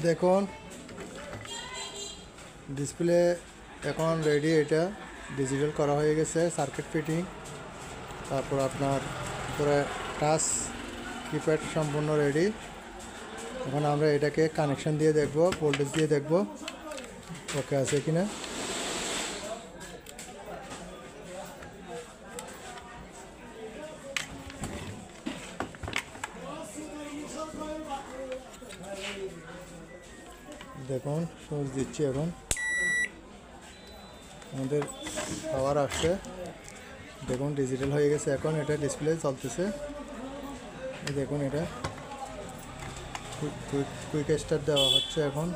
দেখুন ডিসপ্লে এখন রেডি, এটা ডিজিটাল করা হয়ে গেছে, সার্কিট ফিটিং, তারপর আপনার উপরে টাচ কিপ্যাড সম্পূর্ণ রেডি। এখন আমরা এটাকে কানেকশন দিয়ে দেখব, ভোল্টেজ দিয়ে দেখব ওকে আছে কিনা। দেখুন সুইচ দিচ্ছি, এখন আমাদের পাওয়ার আসছে। দেখুন ডিজিটাল হয়ে গেছে, এখন এটা ডিসপ্লে চলতেছে। দেখুন এটা কুইক স্টার্ট দেওয়া হচ্ছে, এখন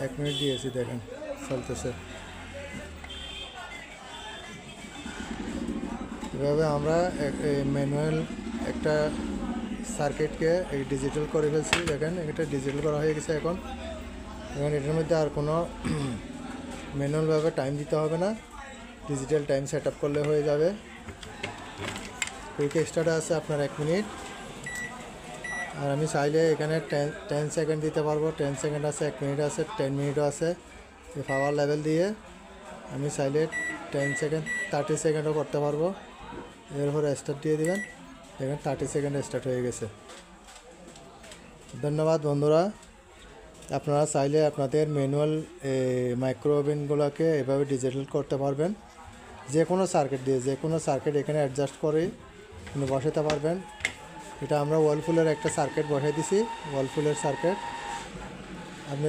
1 মিনিট দিয়েছি, দেখেন চলতেছে। এভাবে আমরা ম্যানুয়াল একটা সার্কিটকে ডিজিটাল করে ফেলছি। দেখেন এটা ডিজিটাল করা হয়ে গেছে। এখন এটার মধ্যে আর কোনো ম্যানুয়ালভাবে টাইম দিতে হবে না, ডিজিটাল টাইম সেট আপ করলে হয়ে যাবে। কুইক স্টার্ট আছে আপনার 1 মিনিট, আর আমি চাইলে এখানে 10 সেকেন্ড দিতে পারবো। 10 সেকেন্ড আছে, 1 মিনিট আছে, 10 মিনিটও আছে। এই পাওয়ার লেভেল দিয়ে আমি চাইলে 10 সেকেন্ড 30 সেকেন্ডও করতে পারবো। এরপরে স্টার্ট দিয়ে দিবেন, দেখেন 30 সেকেন্ড স্টার্ট হয়ে গেছে। ধন্যবাদ বন্ধুরা। আপনারা চাইলে আপনাদের ম্যানুয়াল মাইক্রো ওভেনগুলোকে এভাবে ডিজিটাল করতে পারবেন। যে কোনো সার্কিট দিয়ে, যে কোনো সার্কিট এখানে অ্যাডজাস্ট করে বসাতে পারবেন। এটা আমরা ওয়ালফুলের একটা সার্কিট বসাই দিছি, ওয়ালফুলের সার্কিট। আপনি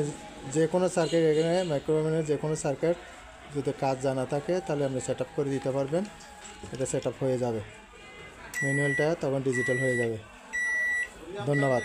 যে কোনো সার্কিট এখানে মাইক্রো ওভেনের যে কোনো সার্কিট যদি কাজ জানা থাকে তাহলে আপনি সেট আপ করে দিতে পারবেন। এটা সেট আপ হয়ে যাবে, ম্যানুয়ালটা তখন ডিজিটাল হয়ে যাবে। ধন্যবাদ।